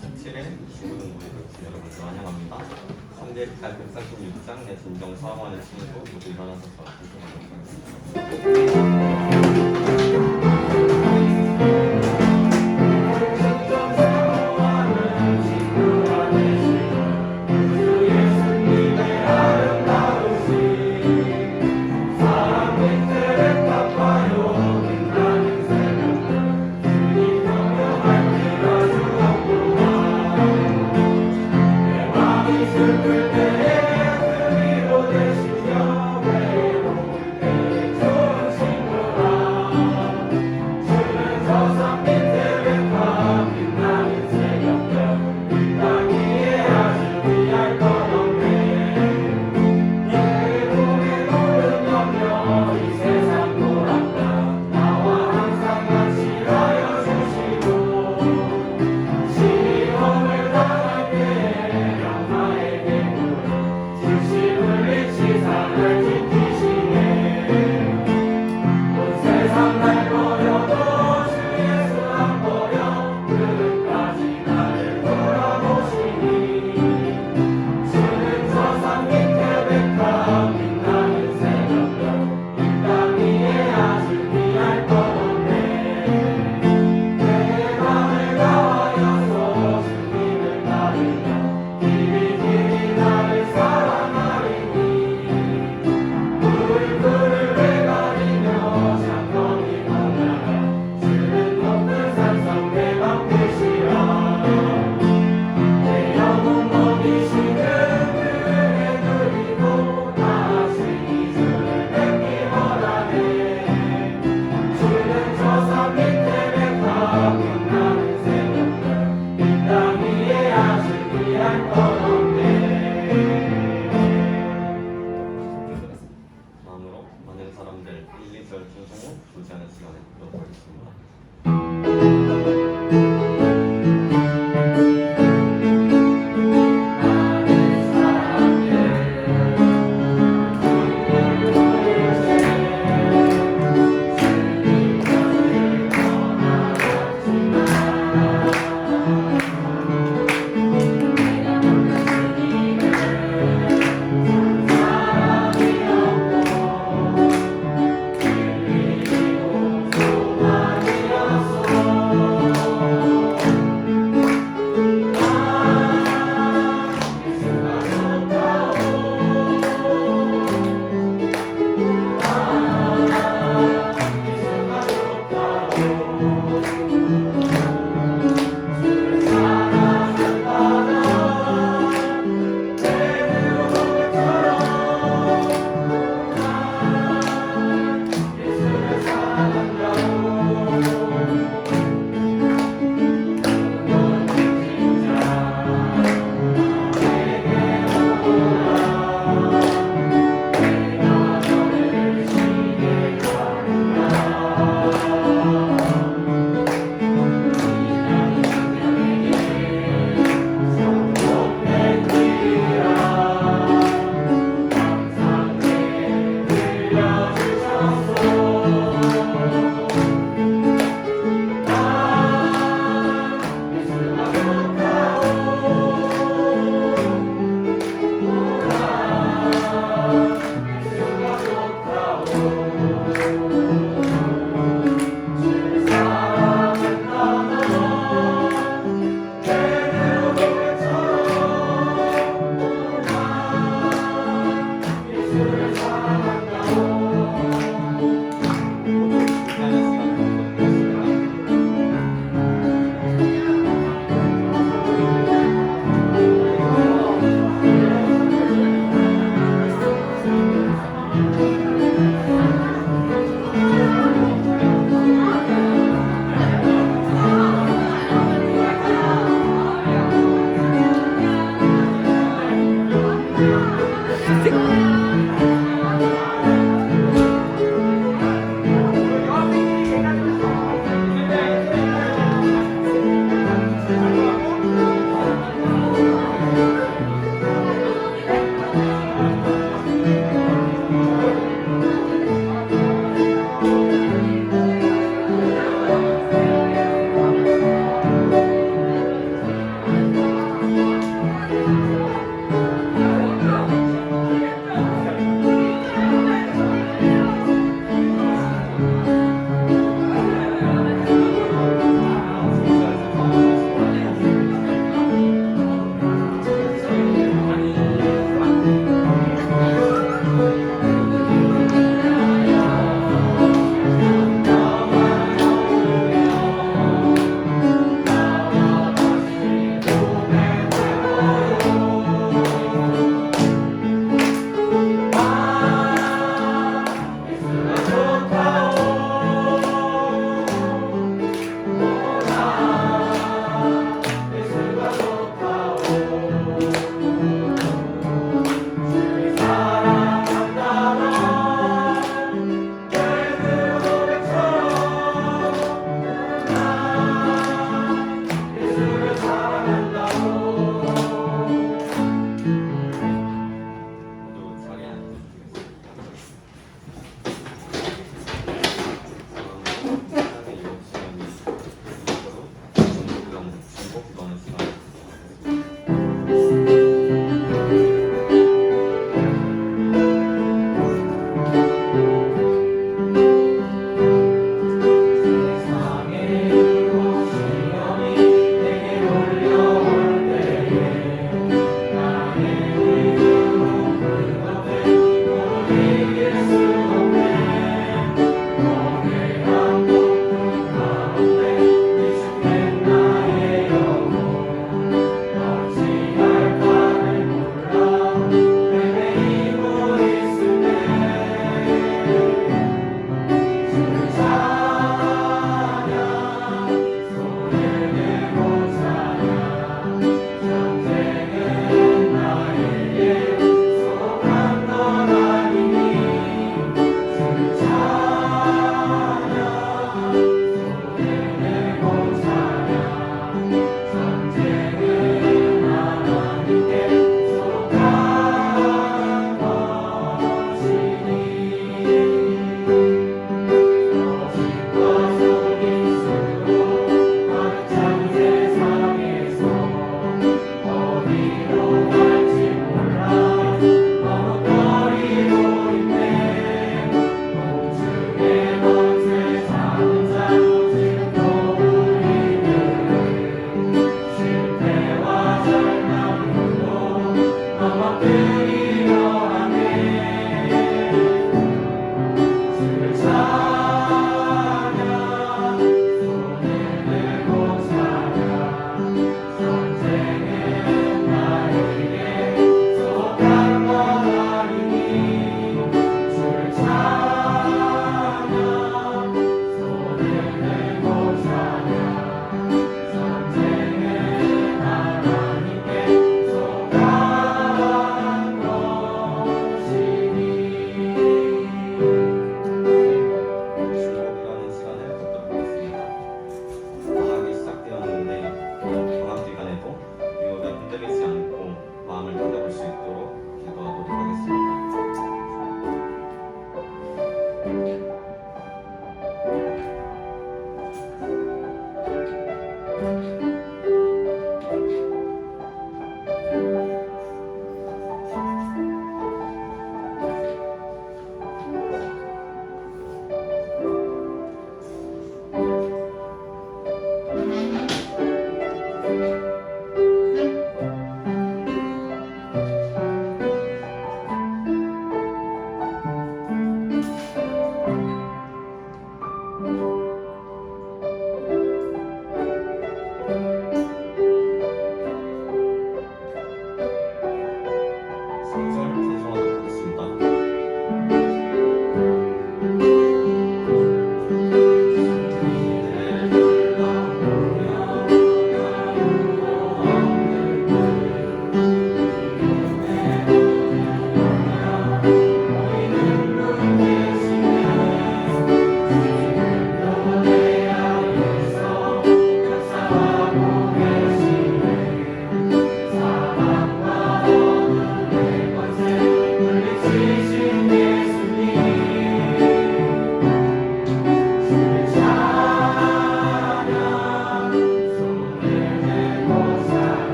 17일 중고등부에 오신 여러분들 환영합니다. 3대1 136장 내 진정 사망하는 친구 모두 일어나셔서 기도하겠습니다.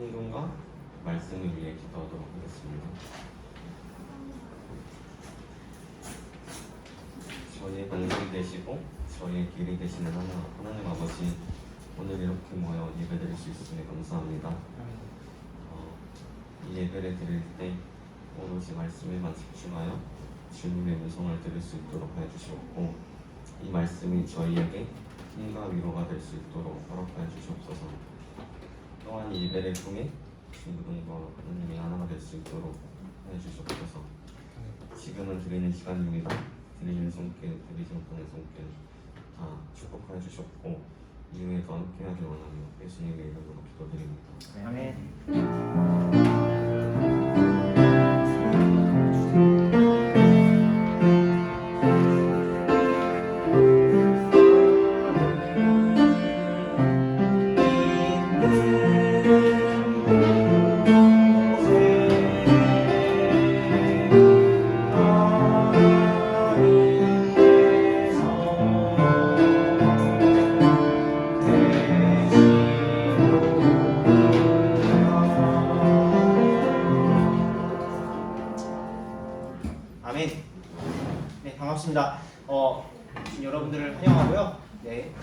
성경과 말씀을 위해 기도하도록 하겠습니다. 저희의 반석이 되시고 저희의 길이 되시는 하나님 아버지, 오늘 이렇게 모여 예배드릴 수 있으니 감사합니다. 이 예배를 드릴 때 오롯이 말씀에만 집중하여 주님의 음성을 들을 수 있도록 해주시옵고, 이 말씀이 저희에게 힘과 위로가 될 수 있도록 허락하여 주시옵소서. 또한 이 예배를 통해 친구들과 하나님이 하나가 될 수 있도록 해주시옵소서. 지금은 드리는 시간입니다. 드리는 손길, 드리지 못하는 손길 다 축복하여 주셨고, 이후에도 함께하길 원하며 예수님의 이름으로 기도드립니다. 아멘. 아멘. 네, 반갑습니다. 여러분들을 환영하고요. 네,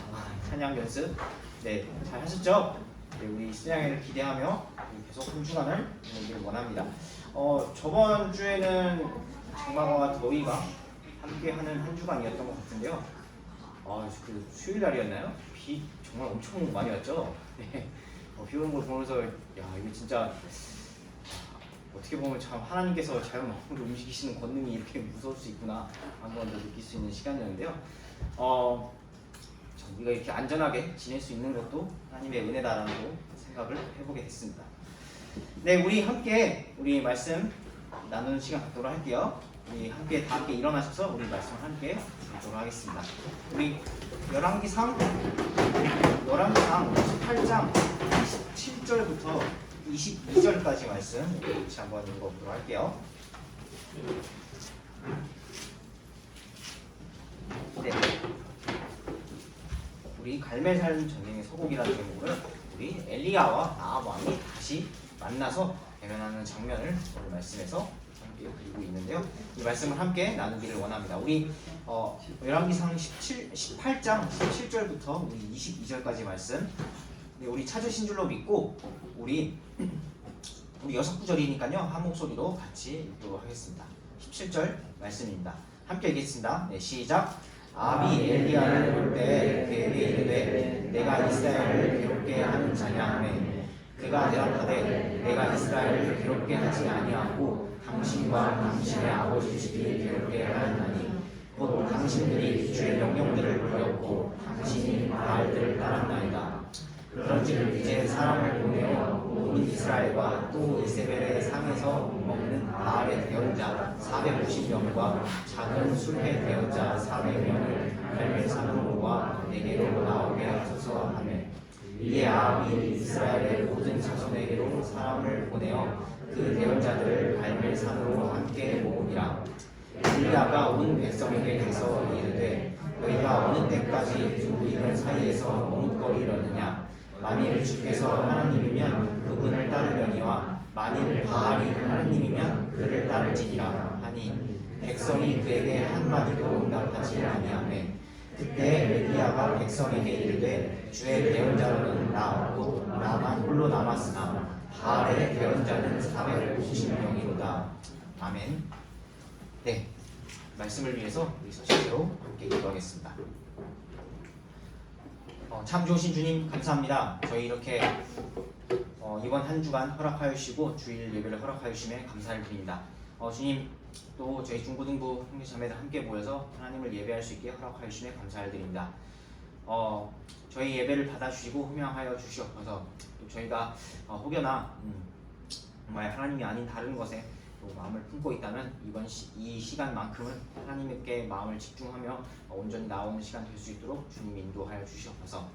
찬양 연습 잘 하셨죠? 네, 우리 신앙회를 기대하며 계속 한 주간을 보내기를 원합니다. 저번 주에는 장마와 더위가 함께하는 한 주간이었던 것 같은데요. 그 수요일 날이었나요? 비 정말 엄청 많이 왔죠? 네, 비 오는 걸 보면서 이거 진짜 어떻게 보면 참 하나님께서 자연을 움직이시는 권능이 이렇게 무서울 수 있구나 한 번 더 느낄 수 있는 시간이었는데요. 우리가 이렇게 안전하게 지낼 수 있는 것도 하나님의 은혜다라는 생각을 해보게 됐습니다. 네, 우리 함께 우리 말씀 나누는 시간 갖도록 할게요. 우리 다 함께 일어나셔서 우리 말씀을 함께 듣도록 하겠습니다. 우리 열왕기상 18장 17절부터 22절까지 말씀 같이 한번 읽어보도록 할게요. 네, 우리 갈멜산 전쟁의 서곡이라는 제목으로 우리 엘리야와 아합 왕이 다시 만나서 대면하는 장면을 오늘 말씀에서 함께 그리고 있는데요. 이 말씀을 함께 나누기를 원합니다. 우리 열왕기상 18장 17절부터 우리 22절까지 말씀, 우리 찾으신 줄로 믿고 우리 6구절이니까요 한 목소리로 같이 읽도록 하겠습니다. 17절 말씀입니다. 함께 읽겠습니다. 네, 시작. 아합이 엘리야를 볼 때 그에게 이르되 내가 이스라엘을 괴롭게 하는 자냐. 그가 대답하되 내가 이스라엘을 괴롭게 하지 아니하고 당신과 당신의 아버지 집이 괴롭게 하였나니 곧 당신들이 주의 명령들을 버렸고 당신이 바알들을 따랐나이다. 그런즉 이제 사람을 보내어 온 이스라엘과 또 이세벨의 상에서 먹는 바알의 대언자 450명과 작은 술회 대언자 400명을 갈멜산으로 모아 내게로 나오게 하소서 하매, 이에 아합이 이스라엘의 모든 자손에게로 사람을 보내어 그 대언자들을 갈멜산으로 함께 모으니라. 엘리야가 온 백성에게 가서 이르되 너희가 어느 때까지 두고 있는 사이에서 머뭇거리려느냐. 만일 주께서 하나님이면 그분을 따르려니와 만일 바알이 하나님이면 그를 따를지니라 하니 백성이 그에게 한마디도 응답하지 아니하매, 그때 엘리야가 백성에게 이르되 주의 대언자로는 나 곧 나만 홀로 남았으나 바알의 대언자는 450명이로다. 아멘. 네, 말씀을 위해서 우리 서식으로 함께 기도하겠습니다. 참 좋으신 주님 감사합니다. 저희 이렇게 이번 한 주간 허락하여 주시고 주일 예배를 허락하여 주심에 감사를 드립니다. 주님, 또 저희 중고등부 형제자매들 함께 모여서 하나님을 예배할 수 있게 허락하여 주심에 감사를 드립니다. 저희 예배를 받아주시고 흠양하여 주시옵소서. 또 저희가 혹여나 정말 하나님이 아닌 다른 것에 또 마음을 품고 있다면 이 시간만큼은 하나님께 마음을 집중하며 온전히 나오는 시간 될 수 있도록 주님이 인도하여 주시옵소서.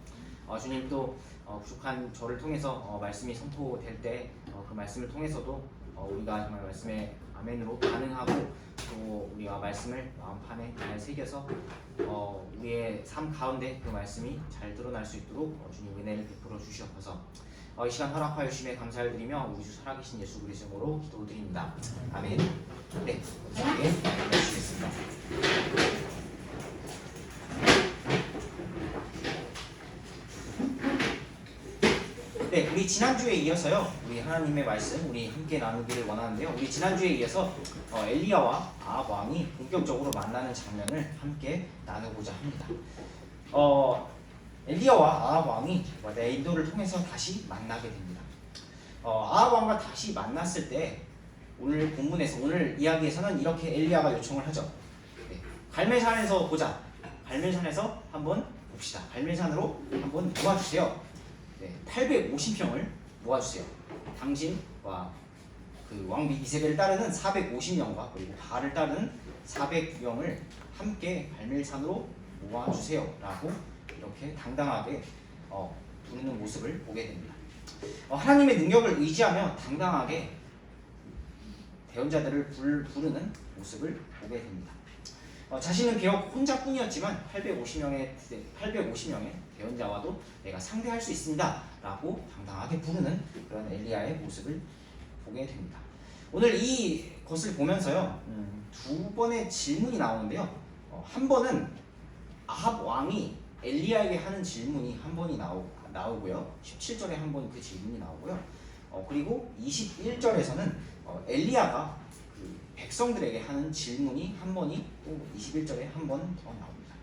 주님, 또 부족한 저를 통해서 말씀이 선포될 때 그 말씀을 통해서도 우리가 정말 말씀에 아멘으로 반응하고 또 우리가 말씀을 마음판에 잘 새겨서 우리의 삶 가운데 그 말씀이 잘 드러날 수 있도록 주님 은혜를 베풀어 주시옵소서. 이 시간 허락하여 주심에 감사를 드리며 우주 살아계신 예수 그리스도 이름으로 기도드립니다. 아멘. 네, 함께 읽어주시겠습니다. 네, 우리 지난주에 이어서요, 우리 하나님의 말씀 우리 함께 나누기를 원하는데요. 우리 지난주에 이어서 엘리야와 아합 왕이 본격적으로 만나는 장면을 함께 나누고자 합니다. 엘리야와 아합 왕이 인도를 통해서 다시 만나게 됩니다. 아합 왕과 다시 만났을 때 오늘 본문에서 오늘 이야기에서는 이렇게 엘리야가 요청을 하죠. 네, 갈멜산에서 보자. 갈멜산에서 한번 봅시다. 갈멜산으로 한번 모아주세요. 네, 850평을 모아주세요. 당신과 그 왕비 이세벨을 따르는 450명과 그리고 바알을 따르는 400명을 함께 갈멜산으로 모아주세요라고 이렇게 당당하게 부르는 모습을 보게 됩니다. 하나님의 능력을 의지하며 당당하게 대언자들을 부르는 모습을 보게 됩니다. 자신은 비록 혼자뿐이었지만 850명의 대언자와도 내가 상대할 수 있습니다 라고 당당하게 부르는 그런 엘리야의 모습을 보게 됩니다. 오늘 이것을 보면서요, 두 번의 질문이 나오는데요. 한 번은 아합 왕이 엘리야에게 하는 질문이 한 번이 나오고요. 17절에 한 번 그 질문이 나오고요. 그리고 21절에서는 엘리야가 그 백성들에게 하는 질문이 한 번이 또 21절에 한 번 더 나옵니다.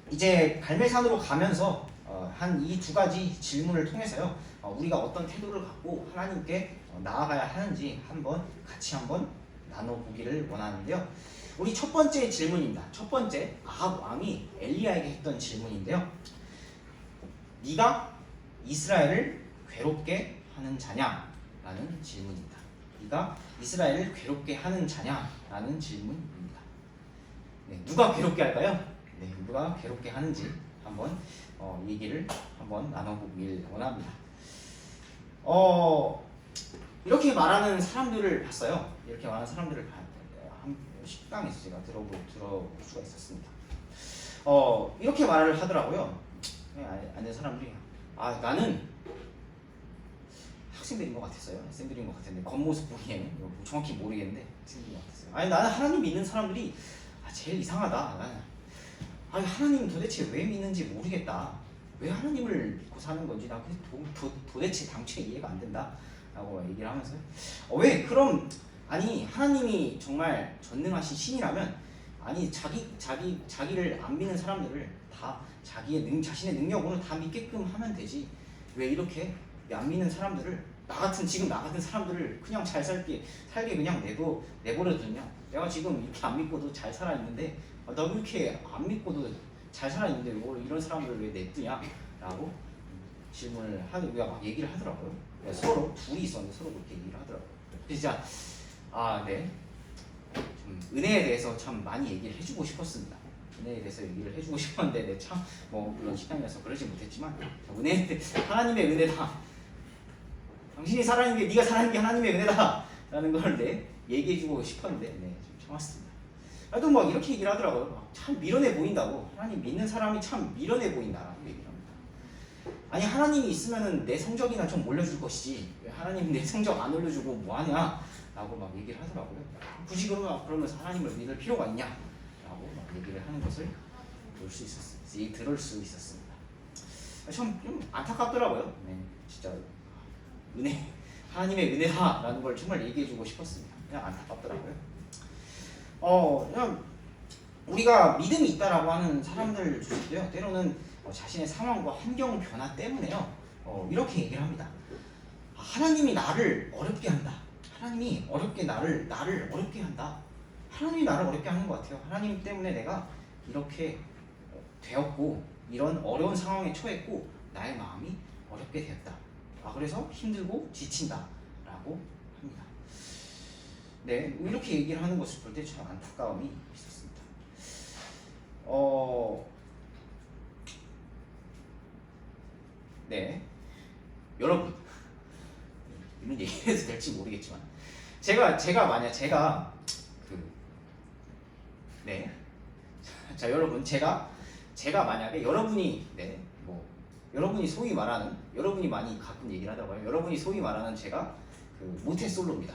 이제 갈멜산으로 가면서 한 이 두 가지 질문을 통해서요, 우리가 어떤 태도를 갖고 하나님께 나아가야 하는지 같이 한번 나눠보기를 원하는데요. 우리 첫 번째 질문입니다. 첫 번째, 아합 왕이 엘리야에게 했던 질문인데요. 네가 이스라엘을 괴롭게 하는 자냐? 라는 질문입니다. 네가 이스라엘을 괴롭게 하는 자냐? 라는 질문입니다. 네, 누가 괴롭게 할까요? 네, 누가 괴롭게 하는지 한번 얘기를 한번 나눠보길 원합니다. 이렇게 말하는 사람들을 봤어요. 이렇게 말하는 사람들을 식당에서 제가 들어볼 수가 있었습니다. 이렇게 말을 하더라고요. 앉은 사람들이 나는 학생들인 것 같았어요. 학생들인 것 같은데 겉모습 보기에는 정확히 모르겠는데 학생들인 것 같았어요. 나는 하나님 믿는 사람들이 제일 이상하다. 하나님 도대체 왜 믿는지 모르겠다. 왜 하나님을 믿고 사는 건지 나 도대체 당초에 이해가 안 된다 라고 얘기를 하면서요. 왜 그럼 하나님이 정말 전능하신 신이라면 자기를 안 믿는 사람들을 다 자신의 능력으로 다 믿게끔 하면 되지. 왜 이렇게 안 믿는 사람들을 지금 나 같은 사람들을 그냥 잘 살게 그냥 내버려 두냐? 내가 지금 이렇게 안 믿고도 잘 살아 있는데 나 이렇게 안 믿고도 잘 살아 있는데 이런 사람들을 왜 냅두냐? 라고 질문을 우리가 막 얘기를 하더라고요. 서로 둘이 있었는데 서로 그렇게 얘기를 하더라고요. 그래서 진짜 네. 좀 은혜에 대해서 참 많이 얘기를 해주고 싶었습니다. 은혜에 대해서 얘기를 해주고 싶었는데 참 물론 식당이라서 그러지 못했지만 하나님의 은혜다. 당신이 살아있는 게 네가 살아있는 게 하나님의 은혜다 라는 걸 얘기해주고 싶었는데 좀 참았습니다. 또 막 이렇게 얘기를 하더라고요. 참 미련해 보인다고. 하나님 믿는 사람이 참 미련해 보인다라고 얘기를 합니다. 하나님이 있으면은 내 성적이나 좀 올려줄 것이지 왜 하나님 내 성적 안 올려주고 뭐하냐 라고 막 얘기를 하더라고요. 굳이 그러면서 하나님을 믿을 필요가 있냐 라고 막 얘기를 하는 것을 들을 수 있었습니다. 좀 안타깝더라고요. 진짜 하나님의 은혜다라는 걸 정말 얘기해주고 싶었습니다. 그냥 안타깝더라고요. 그냥 우리가 믿음이 있다라고 하는 사람들 중에도요, 때로는 자신의 상황과 환경 변화 때문에요, 이렇게 얘기를 합니다. 하나님이 나를 어렵게 한다. 하나님이 나를 어렵게 한다. 하나님이 나를 어렵게 하는 것 같아요. 하나님 때문에 내가 이렇게 되었고 이런 어려운 상황에 처했고 나의 마음이 어렵게 되었다. 그래서 힘들고 지친다라고 합니다. 네, 이렇게 얘기를 하는 것을 볼 때 참 안타까움이 있었습니다. 네, 여러분 이런 얘기해도 될지 모르겠지만 여러분 제가 만약에 여러분이 여러분이 소위 말하는 여러분이 많이 가끔 얘기를 하더라고요. 여러분이 소위 말하는 제가 그 모태솔로입니다.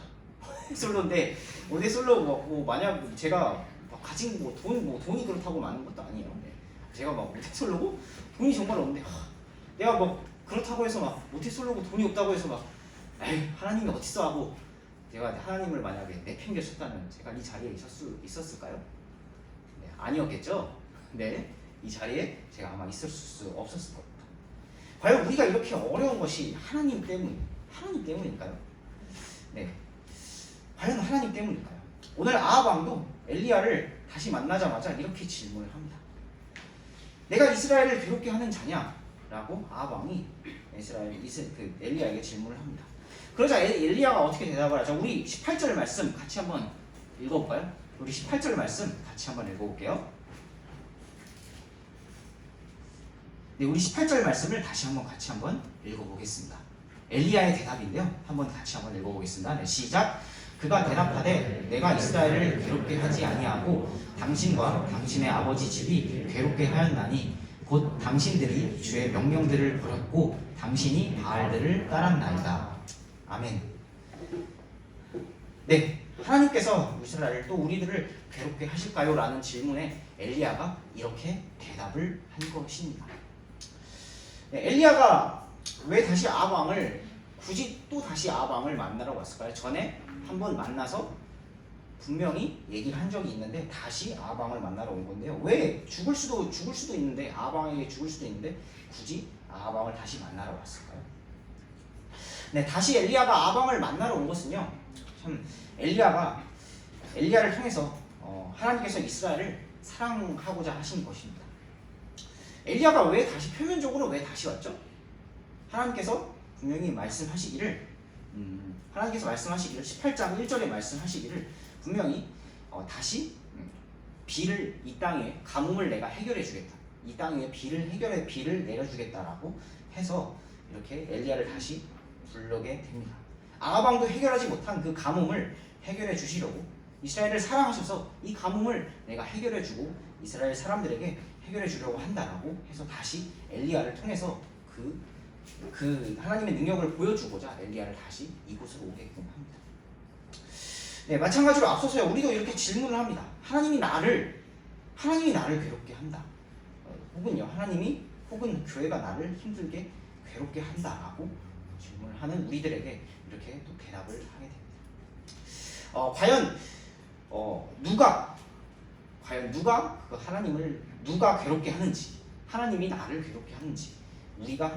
솔로인데 모태솔로 뭐 만약 제가 막 가진 돈이 그렇다고 많은 것도 아니에요. 네. 제가 막 모태솔로고 돈이 정말 없는데 내가 뭐 그렇다고 해서 막 모태솔로고 돈이 없다고 해서 막 에이 하나님이 어딨어 하고 제가 하나님을 만약에 내팽개쳤다면 제가 이 자리에 있었을까요? 네, 아니었겠죠? 네, 이 자리에 제가 아마 있을 수 없었을 겁니다. 과연 우리가 이렇게 어려운 것이 하나님 때문일까요? 네, 과연 하나님 때문일까요? 오늘 아합 왕도 엘리야를 다시 만나자마자 이렇게 질문을 합니다. 내가 이스라엘을 괴롭게 하는 자냐? 라고 아합 왕이 엘리야에게 질문을 합니다. 그러자 엘리야가 어떻게 대답을 하죠? 우리 18절 말씀 같이 한번 읽어볼까요? 우리 18절 말씀 같이 한번 읽어볼게요. 네, 우리 18절 말씀을 다시 한번 같이 한번 읽어보겠습니다. 엘리야의 대답인데요. 한번 같이 한번 읽어보겠습니다. 네, 시작. 그가 대답하되 내가 이스라엘을 괴롭게 하지 아니하고 당신과 당신의 아버지 집이 괴롭게 하였나니 곧 당신들이 주의 명령들을 버렸고 당신이 바알들을 따랐나이다. 아멘. 네, 하나님께서 이스라엘 또 우리들을 괴롭게 하실까요? 라는 질문에 엘리야가 이렇게 대답을 한 것입니다. 네, 엘리야가 왜 다시 아합 왕을 굳이 또 다시 아합 왕을 만나러 왔을까요? 전에 한번 만나서 분명히 얘기를 한 적이 있는데 다시 아합 왕을 만나러 온 건데요. 왜 죽을 수도 있는데 아합 왕에게 죽을 수도 있는데 굳이 아합 왕을 다시 만나러 왔을까요? 네, 다시 엘리야가 아합 왕을 만나러 온 것은요. 참 엘리야를 통해서 하나님께서 이스라엘을 사랑하고자 하신 것입니다. 엘리야가 왜 다시 표면적으로 왜 다시 왔죠? 하나님께서 분명히 말씀하시기를 18장 1절에 말씀하시기를 분명히 다시 비를 이 땅에 가뭄을 내가 해결해 주겠다. 이 땅에 비를 내려주겠다라고 해서 이렇게 엘리야를 다시 부르게 됩니다. 아합 왕도 해결하지 못한 그 가뭄을 해결해 주시려고 이스라엘을 사랑하셔서 이 가뭄을 내가 해결해 주고 이스라엘 사람들에게 해결해 주려고 한다라고 해서 다시 엘리야를 통해서 그 하나님의 능력을 보여주고자 엘리야를 다시 이곳으로 오게끔 합니다. 네, 마찬가지로 앞서서요 우리도 이렇게 질문을 합니다. 하나님이 나를 괴롭게 한다. 혹은요 혹은 교회가 나를 힘들게 괴롭게 한다라고 질문을 하는 우리들에게 이렇게 또 대답을 하게 됩니다. 과연 누가 그 하나님을 누가 괴롭게 하는지, 하나님이 나를 괴롭게 하는지, 우리가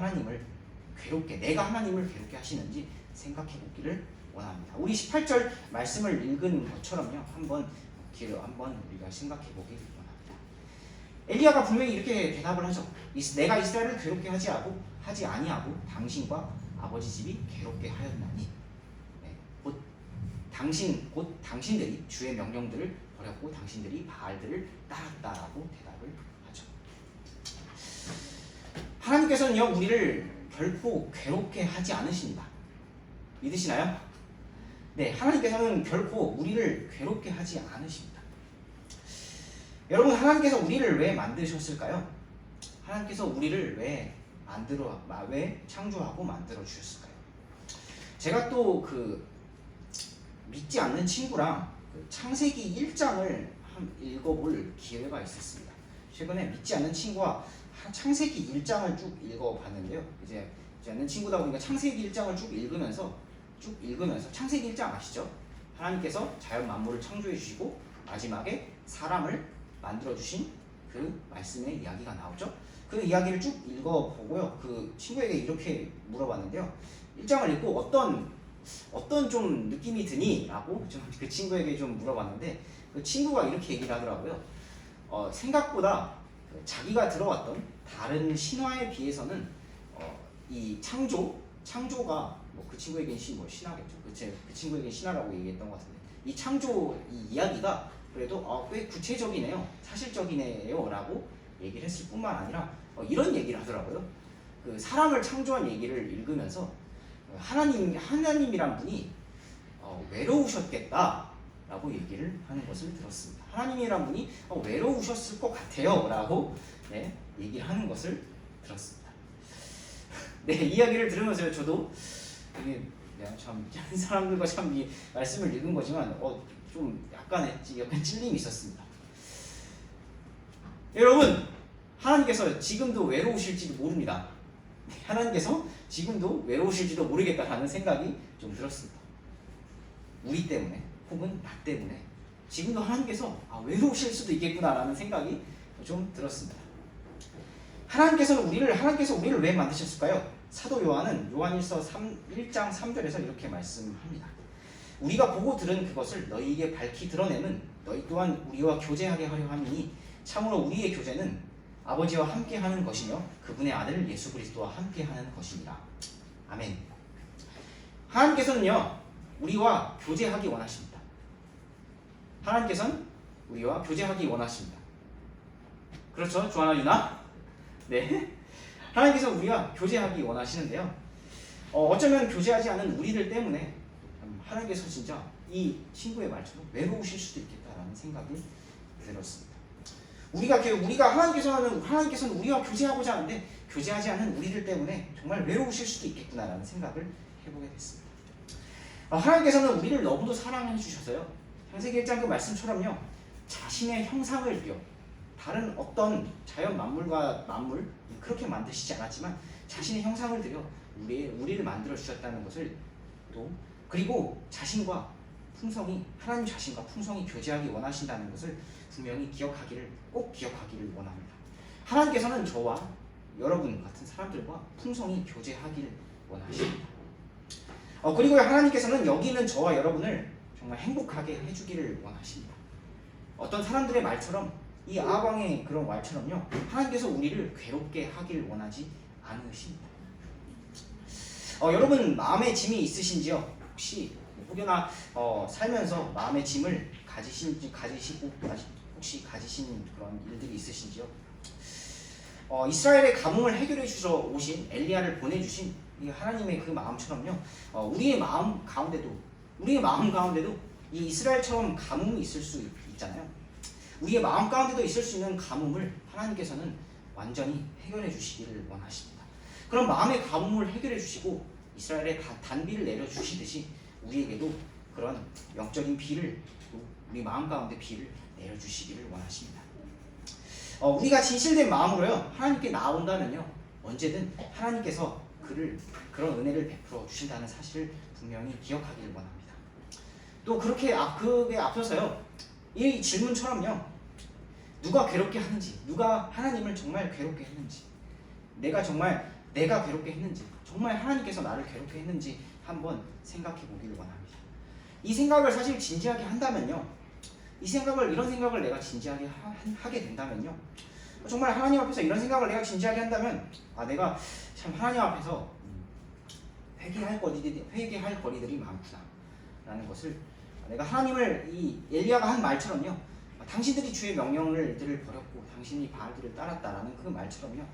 내가 하나님을 괴롭게 하시는지 생각해 보기를 원합니다. 우리 18절 말씀을 읽은 것처럼요 한번 우리가 생각해 보기 원합니다. 엘리야가 분명히 이렇게 대답을 하죠. 내가 이스라엘을 괴롭게 하지 아니하고 당신과 아버지 집이 괴롭게 하였나니 네, 곧 당신들이 주의 명령들을 버렸고 당신들이 바알들을 따랐다라고 대답을 하죠. 하나님께서는요 우리를 결코 괴롭게 하지 않으십니다. 믿으시나요? 네, 하나님께서는 결코 우리를 괴롭게 하지 않으십니다. 여러분, 하나님께서 우리를 왜 만드셨을까요? 하나님께서 우리를 왜 창조하고 만들어 주셨을까요? 제가 또 믿지 않는 친구랑 창세기 1장을 읽어볼 기회가 있었습니다. 최근에 믿지 않는 친구와 창세기 1장을 쭉 읽어봤는데요. 이제 믿지 않는 친구다 보니까 창세기 1장을 쭉 읽으면서 창세기 1장 아시죠? 하나님께서 자연 만물을 창조해 주시고 마지막에 사람을 만들어 주신 그 말씀의 이야기가 나오죠. 그 이야기를 쭉 읽어보고요. 그 친구에게 이렇게 물어봤는데요. 1장을 읽고 어떤 좀 느낌이 드니? 라고 그 친구에게 좀 물어봤는데 그 친구가 이렇게 얘기를 하더라고요. 생각보다 자기가 들어왔던 다른 신화에 비해서는 이 창조가 그 친구에게는 신화겠죠. 그 친구에게는 신화라고 얘기했던 것 같은데 이 창조 이 이야기가 그래도 꽤 구체적이네요, 사실적이네요 라고 얘기를 했을 뿐만 아니라 이런 얘기를 하더라고요. 그 사람을 창조한 얘기를 읽으면서 하나님이란 분이 외로우셨겠다 라고 얘기를 하는 것을 들었습니다. 하나님이란 분이 외로우셨을 것 같아요 라고 얘기를 하는 것을 들었습니다. 네, 이야기를 들으면서요, 저도 이게 내가 참 다른 사람들과 참 이 말씀을 읽은 거지만 좀 약간 찔림이 있었습니다. 여러분, 하나님께서 지금도 외로우실지도 모릅니다. 하나님께서 지금도 외로우실지도 모르겠다라는 생각이 좀 들었습니다. 우리 때문에 혹은 나 때문에 지금도 하나님께서 외로우실 수도 있겠구나라는 생각이 좀 들었습니다. 하나님께서 우리를 왜 만드셨을까요? 사도 요한은 요한일서 1장 3절에서 이렇게 말씀합니다. 우리가 보고 들은 그것을 너희에게 밝히 드러내는 너희 또한 우리와 교제하게 하려 함이니 참으로 우리의 교제는 아버지와 함께하는 것이며 그분의 아들 예수 그리스도와 함께하는 것입니다. 아멘. 하나님께서는요 우리와 교제하기 원하십니다. 하나님께서는 우리와 교제하기 원하십니다. 그렇죠, 주하나 유나? 네. 하나님께서 우리와 교제하기 원하시는데요. 어쩌면 교제하지 않은 우리들 때문에 하나님께서 진짜 이 친구의 말처럼 외로우실 수도 있겠다라는 생각이 들었습니다. 하나님께서는 우리와 교제하고자 하는데 교제하지 않은 우리들 때문에 정말 외로우실 수도 있겠구나라는 생각을 해보게 됐습니다. 하나님께서는 우리를 너무도 사랑해 주셔서요. 창세기 1장 그 말씀처럼요. 자신의 형상을 띠어 다른 어떤 자연 만물과 만물 그렇게 만드시지 않았지만 자신의 형상을 들여 우리를 만들어 주셨다는 것을 또 그리고 하나님 자신과 풍성히 교제하기 원하신다는 것을 분명히 꼭 기억하기를 원합니다. 하나님께서는 저와 여러분 같은 사람들과 풍성히 교제하기를 원하십니다. 그리고 하나님께서는 여기 있는 저와 여러분을 정말 행복하게 해주기를 원하십니다. 어떤 사람들의 말처럼 이 아방의 그런 말처럼요. 하나님께서 우리를 괴롭게 하길 원하지 않으십니다. 여러분 마음의 짐이 있으신지요? 혹시 혹여나 살면서 마음의 짐을 가지시고 혹시 가지신 그런 일들이 있으신지요? 이스라엘의 가뭄을 해결해 주셔 오신 엘리야를 보내주신 이 하나님의 그 마음처럼요. 우리의 마음 가운데도 이 이스라엘처럼 가뭄이 있을 수 있잖아요. 우리의 마음 가운데도 있을 수 있는 가뭄을 하나님께서는 완전히 해결해 주시기를 원하십니다. 그런 마음의 가뭄을 해결해 주시고 이스라엘의 단비를 내려 주시듯이 우리에게도 그런 영적인 비를 우리 마음 가운데 비를 내려 주시기를 원하십니다. 우리가 진실된 마음으로요 하나님께 나아온다면요 언제든 하나님께서 그런 은혜를 베풀어 주신다는 사실을 분명히 기억하기를 원합니다. 또 그게 앞서서요 이 질문처럼요 누가 괴롭게 하는지, 누가 하나님을 정말 괴롭게 했는지, 내가 괴롭게 했는지, 정말 하나님께서 나를 괴롭게 했는지 한번 생각해 보기를 원합니다. 이 생각을 사실 진지하게 한다면요, 이런 생각을 내가 진지하게 하게 된다면요, 정말 하나님 앞에서 이런 생각을 내가 진지하게 한다면, 내가 참 하나님 앞에서 회개할 거리들이 많구나라는 것을 내가 하나님을 이 엘리야가 한 말처럼요. 당신들이 주의 명령들을 버렸고 당신이 바알들을 따랐다라는 그 말처럼요.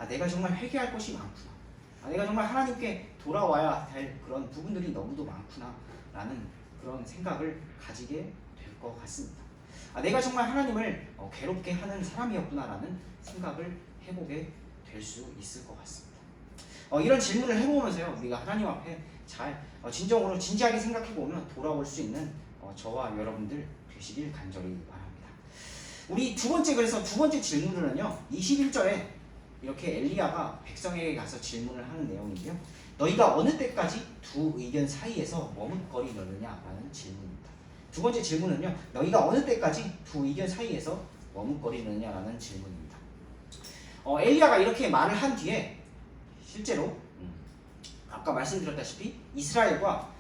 내가 정말 회개할 것이 많구나. 내가 정말 하나님께 돌아와야 될 그런 부분들이 너무도 많구나라는 그런 생각을 가지게 될 것 같습니다. 내가 정말 하나님을 괴롭게 하는 사람이었구나라는 생각을 해보게 될 수 있을 것 같습니다. 이런 질문을 해보면서요. 우리가 하나님 앞에 잘 진지하게 생각해보면 돌아올 수 있는 저와 여러분들 되시길 간절히 바랍니다. 우리 두 번째 질문으로는요 21절에 이렇게 엘리야가 백성에게 가서 질문을 하는 내용이고요. 너희가 어느 때까지 두 의견 사이에서 머뭇거리느냐라는 질문입니다. 두 번째 질문은요. 너희가 어느 때까지 두 의견 사이에서 머뭇거리느냐라는 질문입니다. 엘리야가 이렇게 말을 한 뒤에 실제로 아까 말씀드렸다시피 이스라엘과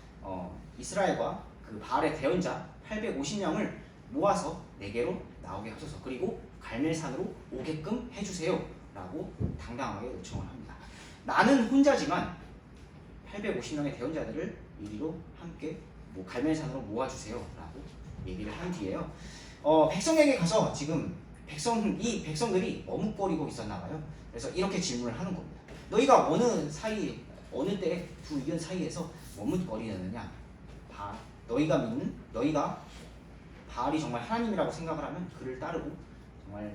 그 바알의 대언자 850명을 모아서 네개로 나오게 하소서 그리고 갈멜산으로 오게끔 해주세요 라고 당당하게 요청을 합니다. 나는 혼자지만 850명의 대언자들을 이리로 함께 갈멜산으로 모아주세요 라고 얘기를 한 뒤에요. 백성에게 가서 지금 이 백성들이 머뭇거리고 있었나봐요. 그래서 이렇게 질문을 하는 겁니다. 너희가 어느 때 두 의견 사이에서 머뭇거리느냐? 너희가 바알이 정말 하나님이라고 생각을 하면 그를 따르고 정말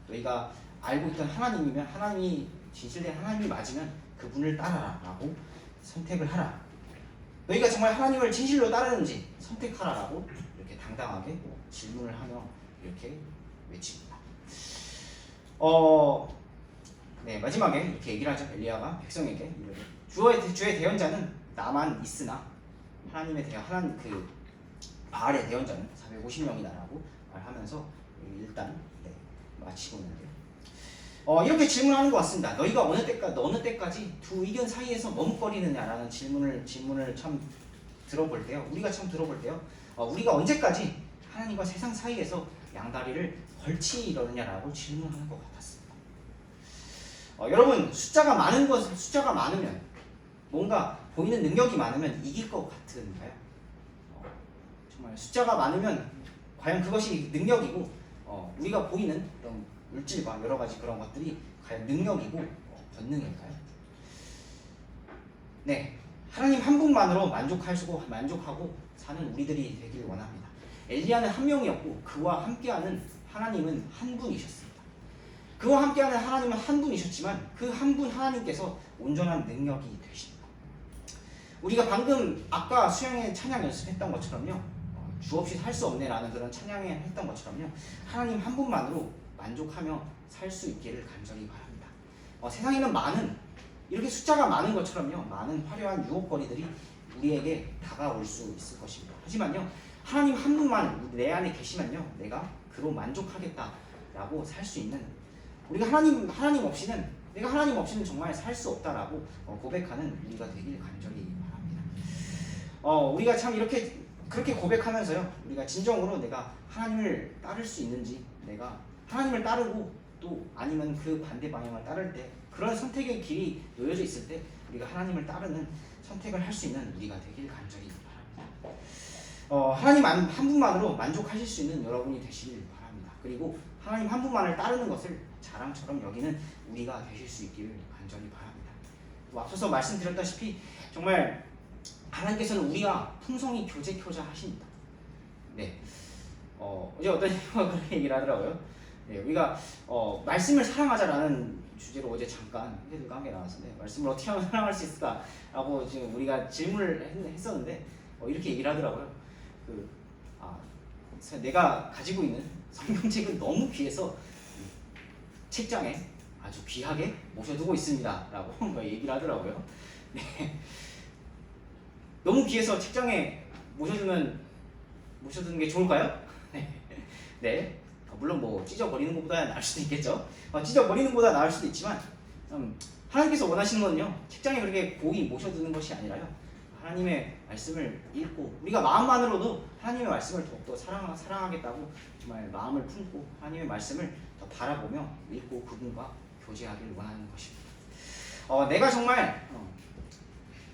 너희가 알고 있던 하나님이면 하나님이 진실된 하나님이 맞으면 그분을 따라라라고 선택을 하라. 너희가 정말 하나님을 진실로 따르는지 선택하라라고 이렇게 당당하게 질문을 하며 이렇게 외칩니다. 네, 마지막에 이렇게 얘기를 하죠. 엘리야가 백성에게 주의 대언자는 나만 있으나 하나님의 하나님 바알의 대언자는 450명이다라고 말하면서 일단 마치고 있는데요. 이렇게 질문하는 것 같습니다. 너희가 어느 때까지 두 의견 사이에서 머뭇거리느냐라는 질문을 참 들어볼 때요. 우리가 언제까지 하나님과 세상 사이에서 양다리를 걸치려느냐라고 질문하는 것 같았습니다. 여러분, 숫자가 많으면 뭔가 보이는 능력이 많으면 이길 것 같은가요? 정말 숫자가 많으면 과연 그것이 능력이고 우리가 보이는 그런 물질과 여러 가지 그런 것들이 과연 능력이고 본능일까요? 네, 하나님 한 분만으로 만족하고 사는 우리들이 되길 원합니다. 엘리야는 한 명이었고 그와 함께하는 하나님은 한 분이셨습니다. 그와 함께하는 하나님은 한 분이셨지만 그 한 분 하나님께서 온전한 능력이 되십니다. 우리가 방금 아까 수양의 찬양 연습했던 것처럼요, 주없이 살 수 없네라는 그런 찬양을 했던 것처럼요, 하나님 한 분만으로 만족하며 살 수 있기를 간절히 바랍니다. 세상에는 이렇게 숫자가 많은 것처럼요, 많은 화려한 유혹거리들이 우리에게 다가올 수 있을 것입니다. 하지만요, 하나님 한 분만 내 안에 계시면요, 내가 그로 만족하겠다라고 살 수 있는, 우리가 하나님 없이는 정말 살 수 없다라고 고백하는 우리가 되길 간절히 바랍니다. 우리가 참 그렇게 고백하면서요, 우리가 진정으로 내가 하나님을 따를 수 있는지, 내가 하나님을 따르고 또 아니면 그 반대 방향을 따를 때, 그런 선택의 길이 놓여져 있을 때 우리가 하나님을 따르는 선택을 할 수 있는 우리가 되길 간절히 바랍니다. 하나님 한 분만으로 만족하실 수 있는 여러분이 되시길 바랍니다. 그리고 하나님 한 분만을 따르는 것을 자랑처럼 여기는 우리가 되실 수 있기를 간절히 바랍니다. 또 앞서서 말씀드렸다시피 정말 하나님께서는 우리와 풍성히 교제케 하십니다. 네, 어제 어떤 이유가 그런 얘기를 하더라고요. 네, 우리가 말씀을 사랑하자라는 주제로 어제 잠깐 회들과 함께 나왔는데, 말씀을 어떻게 하면 사랑할 수 있을까라고 지금 우리가 질문을 했었는데 이렇게 얘기를 하더라고요. 내가 가지고 있는 성경책은 너무 귀해서 책장에 아주 귀하게 모셔두고 있습니다라고 얘기를 하더라고요. 네. 너무 귀해서 책장에 모셔두는 게 좋을까요? 네. 물론 찢어버리는 것보다 나을 수도 있겠죠. 찢어버리는 것보다 나을 수도 있지만 하나님께서 원하시는 건요, 책장에 그렇게 고이 모셔두는 것이 아니라요, 하나님의 말씀을 읽고 우리가 마음만으로도 하나님의 말씀을 더욱더 사랑하겠다고 정말 마음을 품고 하나님의 말씀을 더 바라보며 읽고 그분과 교제하기를 원하는 것입니다. 내가 정말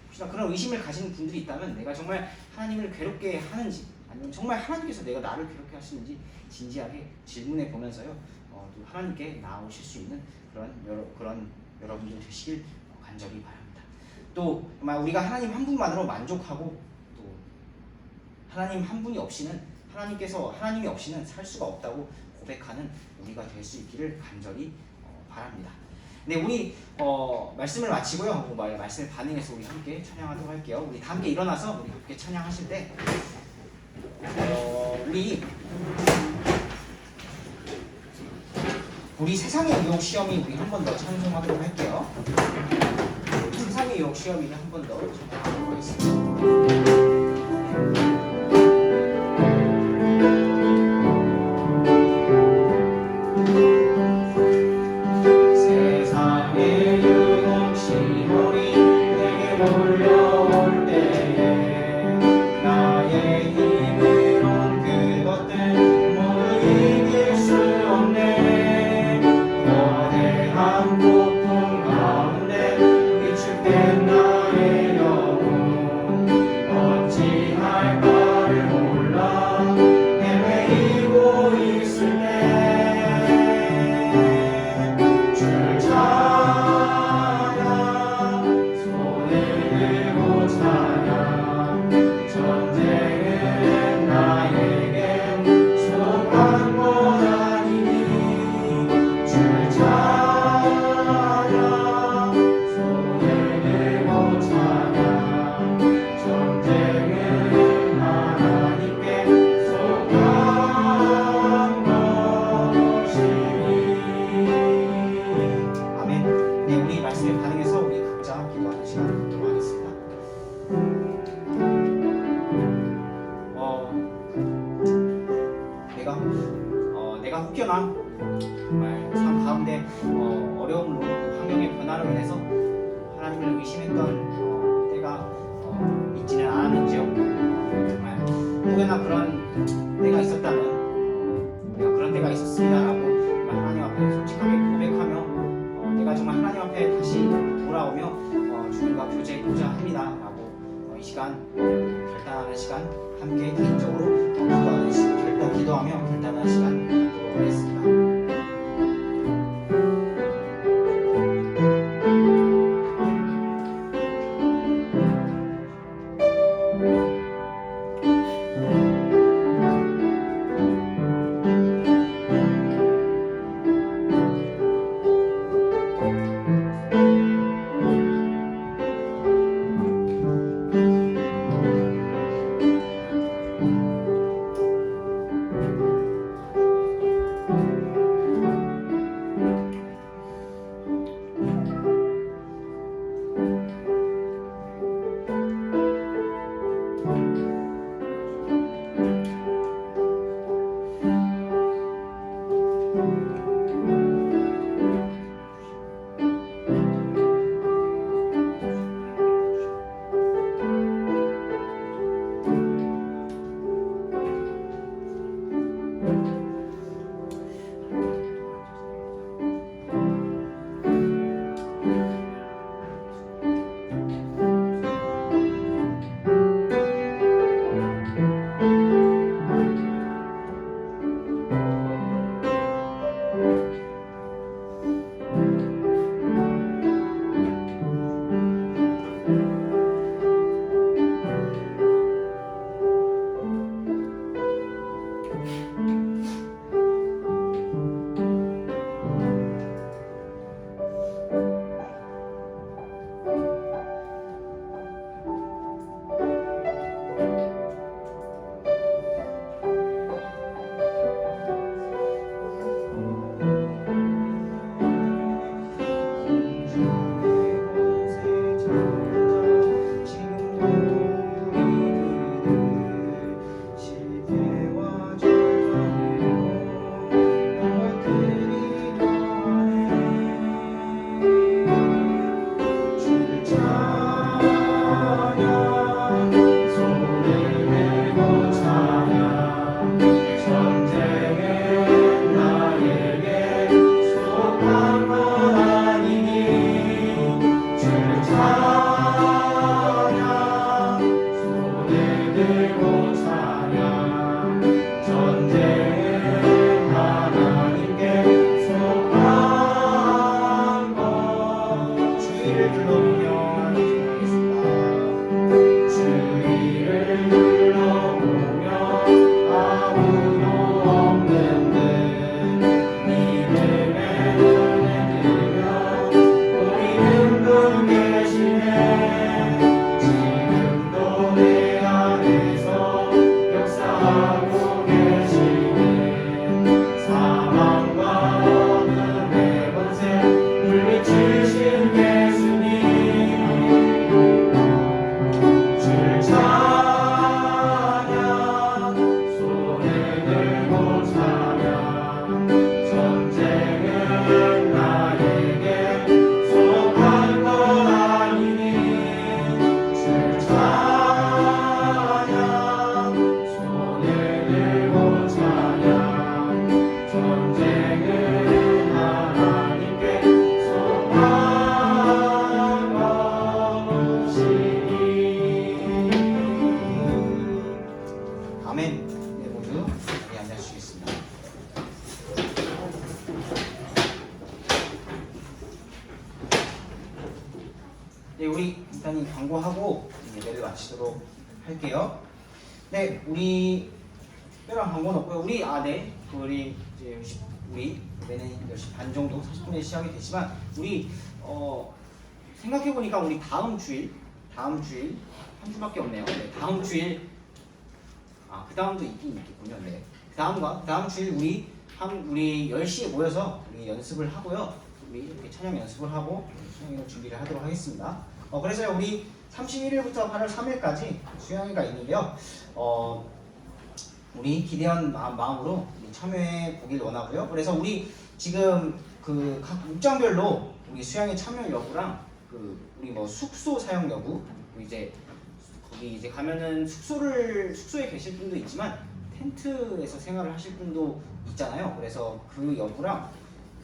혹시나 그런 의심을 가진 분들이 있다면, 내가 정말 하나님을 괴롭게 하는지, 아니면 정말 하나님께서 내가 나를 괴롭게 하시는지 진지하게 질문해 보면서요, 또 하나님께 나아오실 수 있는 그런 여러분들 되시길 간절히 바랍니다. 또 정말 우리가 하나님 한 분만으로 만족하고, 또 하나님 한 분이 없이는, 하나님이 없이는 살 수가 없다고 고백하는 우리가 될 수 있기를 간절히 바랍니다. 네, 우리 말씀을 마치고요, 말씀을 반응해서 우리 함께 찬양하도록 할게요. 우리 다 함께 일어나서 우리 함께 찬양하실 때 우리 세상의 유혹 시험이 우리 한 번 더 찬송하도록 할게요. 세상의 유혹 시험이 한 번 더 찬송하도록 하겠습니다. 고통 가운데 위축된 나의 영혼 힘들거나 정말 삶 가운데 어려움으로 환경의 변화로 인해서 하나님을 의심했던 때가 있지는 않았는지요? 정말 혹여나 그런 때가 있었다면 내가 그런 때가 있었습니다라고 하나님 앞에 솔직하게 고백하며 내가 정말 하나님 앞에 다시 돌아오며 주님과 교제하고자 합니다라고 이 시간 결단하는 시간 함께 개인적으로 기도하며 결단하는 시간 갖도록 하겠습니다. 우리 일단 광고하고 예배를 마치도록 할게요. 네, 우리 특별한 광고는 없고요. 우리 우리 예배는 10시 반 정도 40분에 시작이 되지만 우리 생각해 보니까 우리 다음 주일 한 주밖에 없네요. 네, 다음 주일 그 다음도 있긴 있겠군요. 네, 다음 주일 우리 10시에 모여서 우리 연습을 하고요. 우리 이렇게 찬양 연습을 하고 수양회 준비를 하도록 하겠습니다. 그래서 우리 31일부터 8월 3일까지 수양회가 있는데요. 우리 기대한 마음으로 우리 참여해 보길 원하고요. 그래서 우리 지금 그 각 목장별로 우리 수양회 참여 여부랑 그 우리 뭐 숙소 사용 여부, 이제 거기 이제 가면은 숙소에 계실 분도 있지만 텐트에서 생활을 하실 분도 있잖아요. 그래서 그 여부랑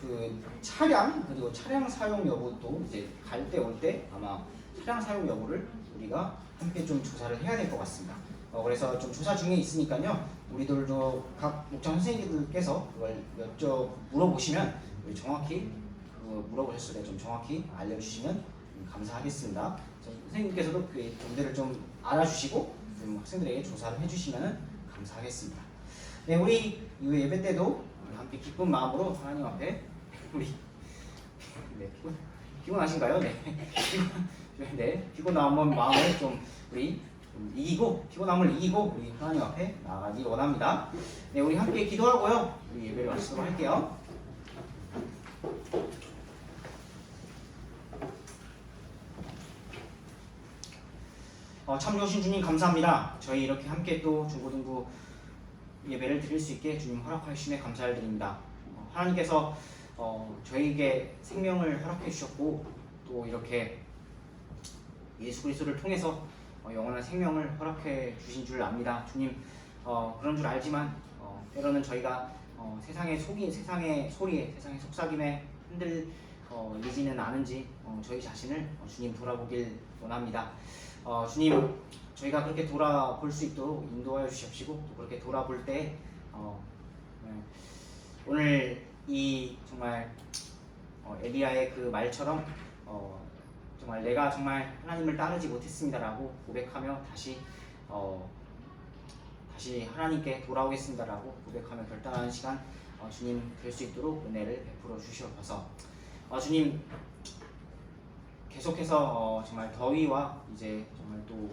그 차량, 그리고 차량 사용 여부도 이제 갈 때 올 때 아마 차량 사용 여부를 우리가 함께 좀 조사를 해야 될 것 같습니다. 그래서 좀 조사 중에 있으니까요. 우리들도 각 목장 선생님들께서 그걸 물어보시면 우리 정확히 물어보셨을 때 좀 정확히 알려주시면 감사하겠습니다. 선생님께서도 그 점들을 좀 알아주시고 좀 학생들에게 조사를 해주시면 감사하겠습니다. 네, 우리 이 예배 때도 함께 기쁜 마음으로 하나님 앞에 우리 네, 피곤하신가요? 네, 네, 피곤한 마음을 좀 우리 피곤함을 이기고 우리 하나님 앞에 나아가기 원합니다. 네, 우리 함께 기도하고요. 우리 예배를 마치도록 할게요. 참 좋으신 주님 감사합니다. 저희 이렇게 함께 또 중고등부 예배를 드릴 수 있게 주님 허락해 주심에 감사를 드립니다. 하나님께서 저희에게 생명을 허락해 주셨고 또 이렇게 예수 그리스도를 통해서 영원한 생명을 허락해 주신 줄 압니다. 주님 그런 줄 알지만 때로는 저희가 세상의 소리에 세상의 속삭임에 흔들리지는 않은지 저희 자신을 주님 돌아보길 원합니다. 주님 저희가 그렇게 돌아볼 수 있도록 인도하여 주십시고 또 그렇게 돌아볼 때 오늘 이 정말 엘리야의 그 말처럼 정말 내가 정말 하나님을 따르지 못했습니다라고 고백하며 다시 하나님께 돌아오겠습니다라고 고백하며 결단하는 시간 주님 될 수 있도록 은혜를 베풀어 주시옵소서. 주님 계속해서 정말 더위와 이제 정말 또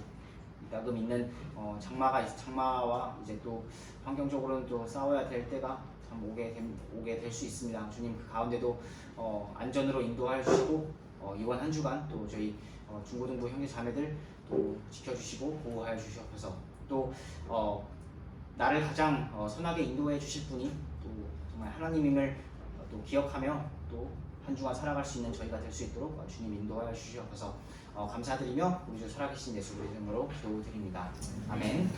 이따금 있는 장마와 이제 또 환경적으로는 또 싸워야 될 때가 참 오게 될 수 있습니다. 주님 그 가운데도 안전으로 인도하여 주시고 이번 한 주간 또 저희 중고등부 형제 자매들 또 지켜주시고 보호하여 주시옵소서. 또 나를 가장 선하게 인도해 주실 분이 또 정말 하나님임을 또 기억하며 또 한 주간 살아갈 수 있는 저희가 될 수 있도록 주님 인도하여 주시옵소서. 감사드리며 우리 주 살아계신 예수 그리스도 이름으로 기도드립니다. 아멘.